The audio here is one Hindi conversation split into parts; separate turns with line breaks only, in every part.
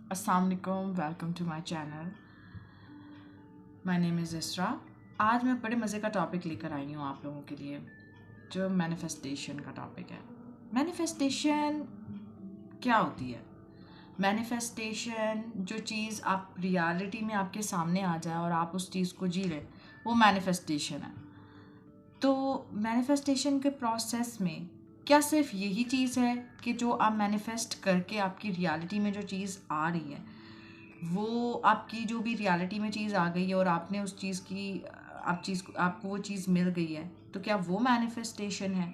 अस्सलाम वालेकुम, welcome to my channel. My name is Isra. आज मैं बड़े मज़े का टॉपिक लेकर आई हूँ आप लोगों के लिए, जो मैनिफेस्टेशन का टॉपिक है। मैनिफेस्टेशन क्या होती है? मैनिफेस्टेशन, जो चीज़ आप रियलिटी में आपके सामने आ जाए और आप उस चीज़ को जी लें, वो मैनिफेस्टेशन है। तो मैनिफेस्टेशन के प्रोसेस में क्या सिर्फ यही चीज़ है कि जो आप मैनिफेस्ट करके आपकी रियलिटी में जो चीज़ आ रही है, वो आपकी जो भी रियलिटी में चीज़ आ गई है और आपने उस चीज़ की आपको वो चीज़ मिल गई है, तो क्या वो मैनिफेस्टेशन है?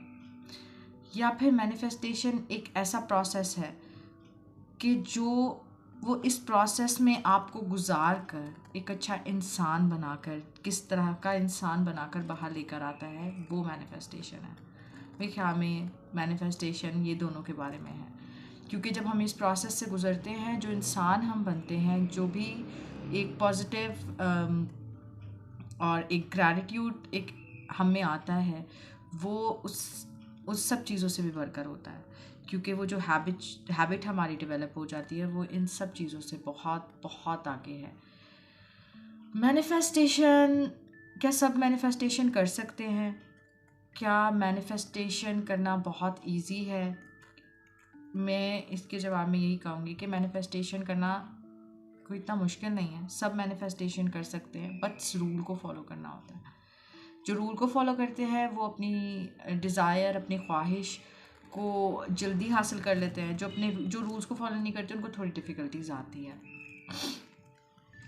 या फिर मैनिफेस्टेशन एक ऐसा प्रोसेस है कि जो वो इस प्रोसेस में आपको गुजार कर एक अच्छा इंसान बनाकर, किस तरह का इंसान बनाकर बाहर लेकर आता है, वो मैनिफेस्टेशन है। मेरे ख्याल में मैनिफेस्टेशन ये दोनों के बारे में है, क्योंकि जब हम इस प्रोसेस से गुज़रते हैं, जो इंसान हम बनते हैं, जो भी एक पॉजिटिव और एक ग्रैटिट्यूड एक हम में आता है, वो उस सब चीज़ों से भी बढ़कर होता है, क्योंकि वो जो हैबिट हमारी डेवलप हो जाती है, वो इन सब चीज़ों से बहुत बहुत आगे है। मैनिफेस्टेशन, क्या सब मैनिफेस्टेशन कर सकते हैं? क्या मैनिफेस्टेशन करना बहुत इजी है? मैं इसके जवाब में यही कहूँगी कि मैनिफेस्टेशन करना कोई इतना मुश्किल नहीं है। सब मैनिफेस्टेशन कर सकते हैं, बट रूल को फॉलो करना होता है। जो रूल को फॉलो करते हैं वो अपनी डिज़ायर, अपनी ख्वाहिश को जल्दी हासिल कर लेते हैं। जो रूल्स को फॉलो नहीं करते, उनको थोड़ी डिफ़िकल्टीज आती है।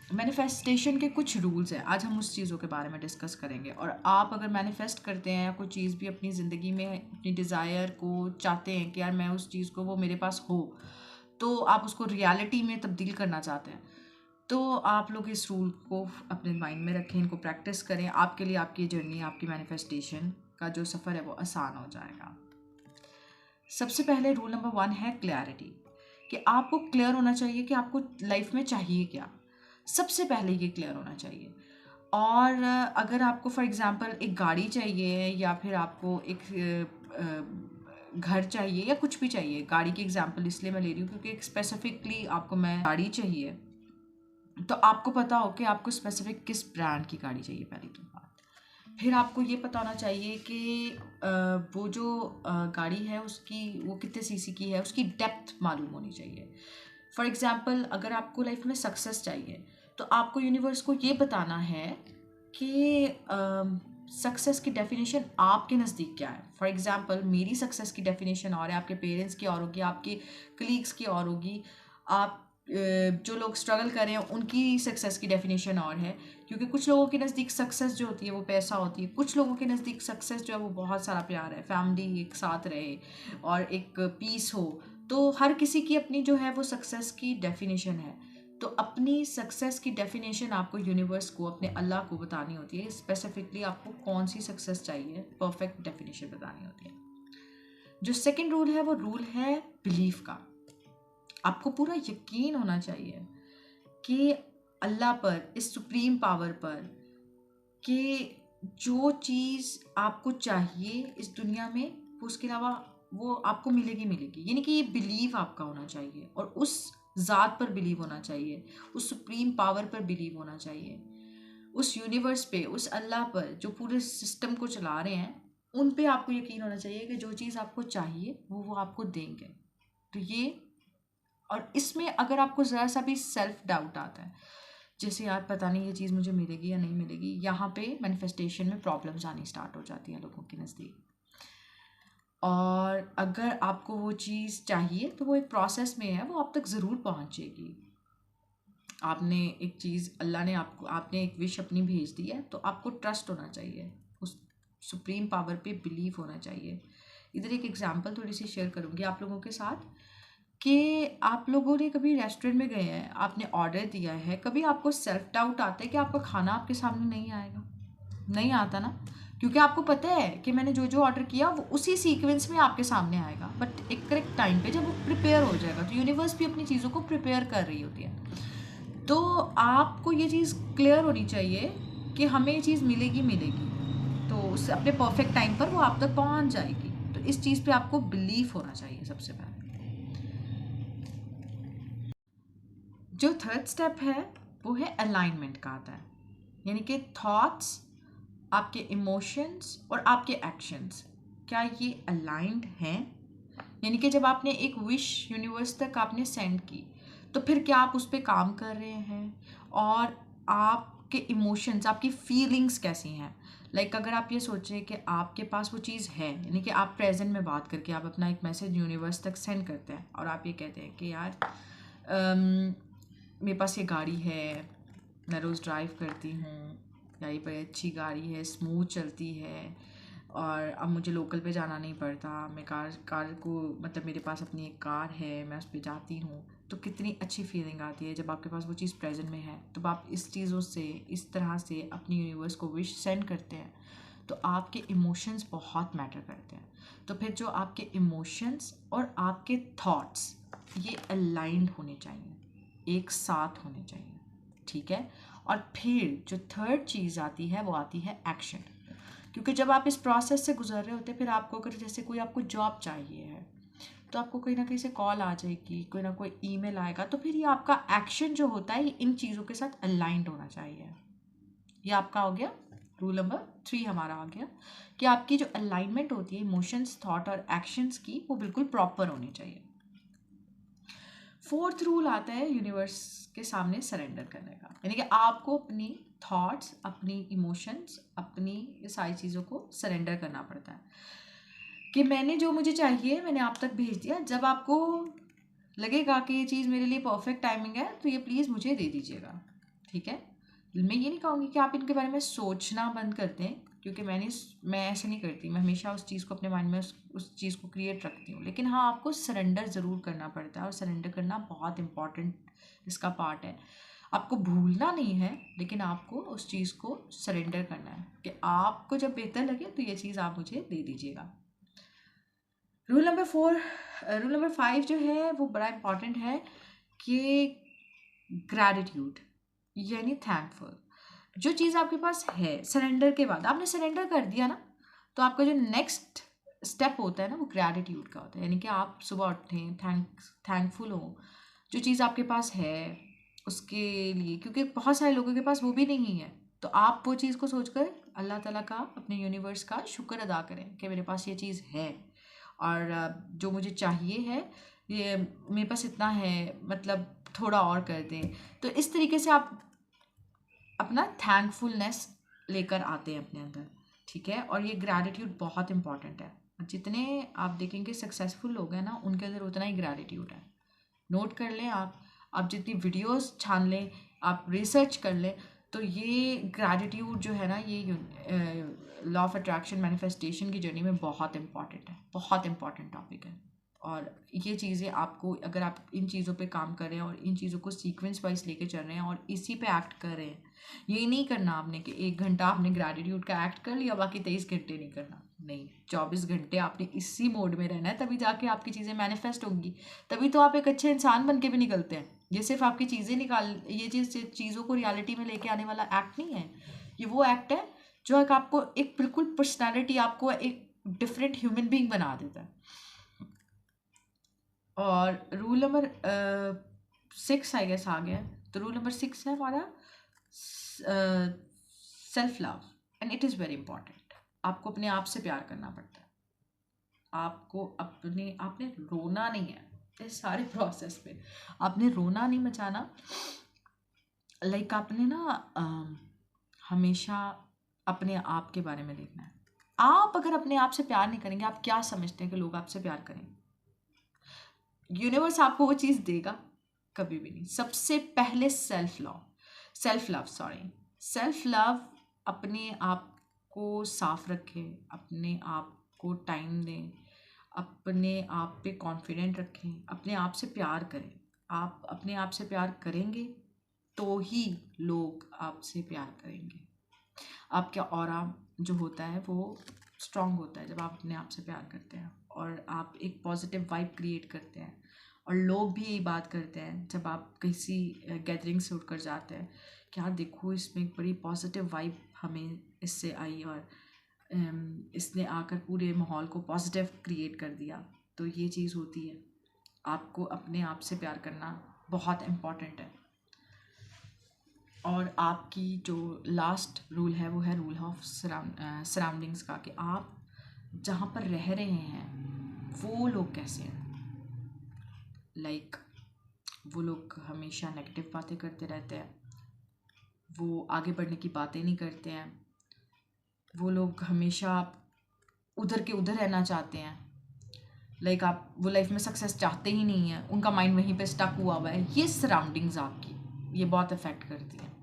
मैनिफेस्टेशन के कुछ रूल्स हैं, आज हम उस चीज़ों के बारे में डिस्कस करेंगे। और आप अगर मैनिफेस्ट करते हैं या कोई चीज़ भी अपनी ज़िंदगी में, अपनी डिज़ायर को चाहते हैं कि यार मैं उस चीज़ को, वो मेरे पास हो, तो आप उसको रियलिटी में तब्दील करना चाहते हैं, तो आप लोग इस रूल को अपने माइंड में रखें, इनको प्रैक्टिस करें। आपके लिए आपकी जर्नी, आपकी मैनिफेस्टेशन का जो सफ़र है वो आसान हो जाएगा। सबसे पहले रूल नंबर 1 है क्लैरिटी, कि आपको क्लियर होना चाहिए कि आपको लाइफ में चाहिए क्या। सबसे पहले ये क्लियर होना चाहिए। और अगर आपको फॉर एग्ज़ाम्पल एक गाड़ी चाहिए, या फिर आपको एक घर चाहिए, या कुछ भी चाहिए, गाड़ी की एग्ज़ाम्पल इसलिए मैं ले रही हूँ क्योंकि स्पेसिफिकली आपको मैं गाड़ी चाहिए, तो आपको पता हो कि आपको स्पेसिफिक किस ब्रांड की गाड़ी चाहिए, पहली तो बात। फिर आपको ये पता होना चाहिए कि वो जो गाड़ी है उसकी, वो कितने सीसी की है, उसकी डेप्थ मालूम होनी चाहिए। फॉर एग्ज़ाम्पल अगर आपको लाइफ में सक्सेस चाहिए, तो आपको यूनिवर्स को ये बताना है कि सक्सेस की डेफिनेशन आपके नज़दीक क्या है। फॉर एग्ज़ाम्पल मेरी सक्सेस की डेफिनेशन और है, आपके पेरेंट्स की और होगी, आपके कलीग्स की और होगी, आप जो लोग स्ट्रगल कर रहे हैं उनकी सक्सेस की डेफिनेशन और है। क्योंकि कुछ लोगों के नज़दीक सक्सेस जो होती है वो पैसा होती है, कुछ लोगों के नज़दीक सक्सेस जो है वो बहुत सारा प्यार है, फैमिली एक साथ रहे और एक पीस हो। तो हर किसी की अपनी जो है वो सक्सेस की डेफिनेशन है। तो अपनी सक्सेस की डेफिनेशन आपको यूनिवर्स को, अपने अल्लाह को बतानी होती है। स्पेसिफिकली आपको कौन सी सक्सेस चाहिए, परफेक्ट डेफिनेशन बतानी होती है। जो सेकंड रूल है वो रूल है बिलीफ का। आपको पूरा यकीन होना चाहिए कि अल्लाह पर, इस सुप्रीम पावर पर, कि जो चीज़ आपको चाहिए इस दुनिया में, वो उसके अलावा वो आपको मिलेगी। यानी कि ये बिलीव आपका होना चाहिए, और उस ज़ात पर बिलीव होना चाहिए, उस सुप्रीम पावर पर बिलीव होना चाहिए, उस यूनिवर्स पे, उस अल्लाह पर जो पूरे सिस्टम को चला रहे हैं, उन पे आपको यकीन होना चाहिए कि जो चीज़ आपको चाहिए वो आपको देंगे। तो ये, और इसमें अगर आपको ज़रा सा भी सेल्फ डाउट आता है, जैसे यार पता नहीं ये चीज़ मुझे मिलेगी या नहीं मिलेगी, यहाँ पे मैनिफेस्टेशन में प्रॉब्लम्स आनी स्टार्ट हो जाती हैं लोगों के नज़दीक। और अगर आपको वो चीज़ चाहिए तो वो एक प्रोसेस में है, वो आप तक ज़रूर पहुँचेगी। आपने एक चीज़, अल्लाह ने आपने एक विश अपनी भेज दी है, तो आपको ट्रस्ट होना चाहिए, उस सुप्रीम पावर पे बिलीव होना चाहिए। इधर एक एग्जांपल थोड़ी सी शेयर करूँगी आप लोगों के साथ, कि आप लोगों ने कभी रेस्टोरेंट में गए हैं, आपने ऑर्डर दिया है, कभी आपको सेल्फ डाउट आता है कि आपका खाना आपके सामने नहीं आएगा? नहीं आता ना, क्योंकि आपको पता है कि मैंने जो जो ऑर्डर किया वो उसी सीक्वेंस में आपके सामने आएगा, बट एक करेक्ट टाइम पे जब वो प्रिपेयर हो जाएगा, तो यूनिवर्स भी अपनी चीज़ों को प्रिपेयर कर रही होती है। तो आपको ये चीज़ क्लियर होनी चाहिए कि हमें ये चीज़ मिलेगी, तो उससे अपने परफेक्ट टाइम पर वो आप तक पहुंच जाएगी। तो इस चीज़ पे आपको बिलीव होना चाहिए सबसे पहले। जो थर्ड स्टेप है वो है अलाइनमेंट का आता है, यानी कि थॉट्स, आपके इमोशंस और आपके एक्शंस क्या ये अलाइंड हैं। यानी कि जब आपने एक विश यूनिवर्स तक आपने सेंड की तो फिर क्या आप उस पर काम कर रहे हैं, और आपके इमोशंस, आपकी फीलिंग्स कैसी हैं। लाइक अगर आप ये सोचें कि आपके पास वो चीज़ है, यानी कि आप प्रेजेंट में बात करके आप अपना एक मैसेज यूनिवर्स तक सेंड करते हैं और आप ये कहते हैं कि यार मेरे पास ये गाड़ी है, मैं रोज़ ड्राइव करती हूँ, या ये बड़ी अच्छी गाड़ी है, स्मूथ चलती है, और अब मुझे लोकल पे जाना नहीं पड़ता, मैं कार को मतलब मेरे पास अपनी एक कार है, मैं उस पर जाती हूँ। तो कितनी अच्छी फीलिंग आती है जब आपके पास वो चीज़ प्रेजेंट में है। तो आप इस चीज़ों से, इस तरह से अपनी यूनिवर्स को विश सेंड करते हैं तो आपके इमोशंस बहुत मैटर करते हैं। तो फिर जो आपके इमोशंस और आपके थॉट्स ये अलाइंड होने चाहिए, एक साथ होने चाहिए, ठीक है। और फिर जो थर्ड चीज़ आती है वो आती है एक्शन। क्योंकि जब आप इस प्रोसेस से गुजर रहे होते हैं, फिर आपको अगर जैसे कोई आपको जॉब चाहिए है तो आपको कहीं ना कहीं से कॉल आ जाएगी, कोई ना कोई ईमेल आएगा, तो फिर ये आपका एक्शन जो होता है ये इन चीज़ों के साथ अलाइंड होना चाहिए। ये आपका हो गया रूल नंबर 3 हमारा आ गया कि आपकी जो अलाइनमेंट होती है इमोशंस, थॉट और एक्शंस की, वो बिल्कुल प्रॉपर होनी चाहिए। फोर्थ रूल आता है यूनिवर्स के सामने सरेंडर करने का, यानी कि आपको अपनी थॉट्स, अपनी इमोशंस, अपनी ये सारी चीज़ों को सरेंडर करना पड़ता है कि मैंने जो मुझे चाहिए मैंने आप तक भेज दिया। जब आपको लगेगा कि ये चीज़ मेरे लिए परफेक्ट टाइमिंग है तो ये प्लीज़ मुझे दे दीजिएगा, ठीक है। मैं ये नहीं कहूँगी कि आप इनके बारे में सोचना बंद कर दें, क्योंकि मैं ऐसे नहीं करती। मैं हमेशा उस चीज़ को अपने माइंड में उस चीज़ को क्रिएट रखती हूँ। लेकिन हाँ, आपको सरेंडर ज़रूर करना पड़ता है, और सरेंडर करना बहुत इम्पॉर्टेंट इसका पार्ट है। आपको भूलना नहीं है, लेकिन आपको उस चीज़ को सरेंडर करना है कि आपको जब बेहतर लगे तो ये चीज़ आप मुझे दे दीजिएगा। रूल नंबर 5 जो है वो बड़ा इम्पॉर्टेंट है कि ग्रैटिट्यूड, यानी थैंकफुल। जो चीज़ आपके पास है, सरेंडर के बाद आपने सरेंडर कर दिया ना, तो आपका जो नेक्स्ट स्टेप होता है ना वो ग्रैटिट्यूड का होता है। यानी कि आप सुबह उठें, थैंकफुल हो जो चीज़ आपके पास है उसके लिए, क्योंकि बहुत सारे लोगों के पास वो भी नहीं है। तो आप वो चीज़ को सोचकर अल्लाह ताला का, अपने यूनिवर्स का शुक्र अदा करें कि मेरे पास ये चीज़ है, और जो मुझे चाहिए है ये मेरे पास इतना है, मतलब थोड़ा और कर दें। तो इस तरीके से आप अपना थैंकफुलनेस लेकर आते हैं अपने अंदर, ठीक है। और ये ग्रैटिट्यूड बहुत इंपॉर्टेंट है। जितने आप देखेंगे सक्सेसफुल लोग हैं ना, उनके अंदर उतना ही ग्रैटिट्यूड है। नोट कर लें आप जितनी वीडियोस छान लें, आप रिसर्च कर लें, तो ये ग्रैटिट्यूड जो है ना, ये लॉ ऑफ अट्रैक्शन मैनिफेस्टेशन की जर्नी में बहुत इंपॉर्टेंट है, बहुत इंपॉर्टेंट टॉपिक है। और ये चीज़ें आपको, अगर आप इन चीज़ों पे काम कर रहे हैं और इन चीज़ों को सीक्वेंस वाइज लेके चल रहे हैं और इसी पे एक्ट कर रहे हैं, ये नहीं करना आपने कि 1 घंटा आपने ग्रैटिट्यूड का एक्ट कर लिया, बाकी 23 घंटे नहीं करना। नहीं, 24 घंटे आपने इसी मोड में रहना है, तभी जाके आपकी चीज़ें मैनिफेस्ट होंगी। तभी तो आप एक अच्छे इंसान बन के भी निकलते हैं। ये सिर्फ आपकी चीज़ें ये चीज़ों को रियलिटी में लेके आने वाला एक्ट नहीं है। ये वो एक्ट है जो एक आपको एक बिल्कुल पर्सनैलिटी, आपको एक डिफरेंट ह्यूमन बीइंग बना देता है। और रूल नंबर 6 आई गेस आ गया। तो रूल नंबर 6 है हमारा self love, and it is very important. आपको अपने आप से प्यार करना पड़ता है। आपको आपने रोना नहीं है इस सारे प्रोसेस पे, आपने रोना नहीं मचाना। लाइक आपने ना हमेशा अपने आप के बारे में देखना है। आप अगर अपने आप से प्यार नहीं करेंगे, आप क्या समझते हैं कि लोग आपसे प्यार करेंगे? यूनिवर्स आपको वो चीज़ देगा? कभी भी नहीं। सबसे पहले सेल्फ लव, अपने आप को साफ रखें, अपने आप को टाइम दें, अपने आप पे कॉन्फिडेंट रखें, अपने आप से प्यार करें। आप अपने आप से प्यार करेंगे तो ही लोग आपसे प्यार करेंगे। आपका ऑरा जो होता है वो स्ट्रांग होता है जब आप अपने आप से प्यार करते हैं, और आप एक पॉजिटिव वाइब क्रिएट करते हैं। और लोग भी यही बात करते हैं जब आप किसी गैदरिंग से उठकर जाते हैं कि यार देखो, इसमें एक बड़ी पॉजिटिव वाइब हमें इससे आई, और इसने आकर पूरे माहौल को पॉजिटिव क्रिएट कर दिया। तो ये चीज़ होती है। आपको अपने आप से प्यार करना बहुत इम्पॉर्टेंट है। और आपकी जो लास्ट रूल है वो है रूल ऑफ सराउंडिंग्स का, कि आप जहाँ पर रह रहे हैं वो लोग कैसे हैं। लाइक वो लोग हमेशा नेगेटिव बातें करते रहते हैं, वो आगे बढ़ने की बातें नहीं करते हैं, वो लोग हमेशा उधर के उधर रहना चाहते हैं। लाइक आप वो लाइफ में सक्सेस चाहते ही नहीं हैं, उनका माइंड वहीं पे स्टक हुआ हुआ है। ये सराउंडिंग्स आपकी ये बहुत अफेक्ट करती हैं।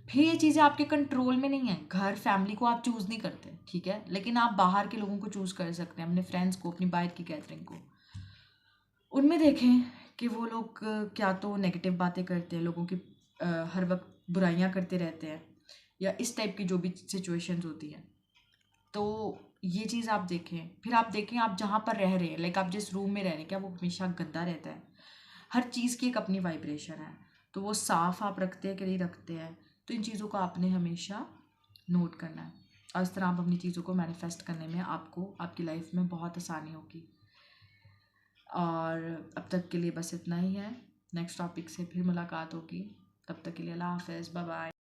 फिर ये चीज़ें आपके कंट्रोल में नहीं है। घर फैमिली को आप चूज़ नहीं करते, ठीक है, लेकिन आप बाहर के लोगों को चूज़ कर सकते हैं, अपने फ्रेंड्स को, अपनी बाहर की गैदरिंग को। उनमें देखें कि वो लोग क्या तो नेगेटिव बातें करते हैं, लोगों की हर वक्त बुराइयां करते रहते हैं, या इस टाइप की जो भी सिचुएशंस होती हैं। तो ये चीज़ आप देखें। फिर आप देखें आप जहाँ पर रह रहे हैं, लाइक आप जिस रूम में रह रहे हैं, क्या वो हमेशा गंदा रहता है। हर चीज़ की एक अपनी वाइब्रेशन है, तो वो साफ़ आप रखते हैं कि नहीं रखते हैं। तो इन चीज़ों को आपने हमेशा नोट करना है, और इस तरह आप अपनी चीज़ों को मैनिफेस्ट करने में आपको आपकी लाइफ में बहुत आसानी होगी। और अब तक के लिए बस इतना ही है। नेक्स्ट टॉपिक से फिर मुलाकात होगी, तब तक के लिए अल्लाह हाफ़िज़, बाय बाय।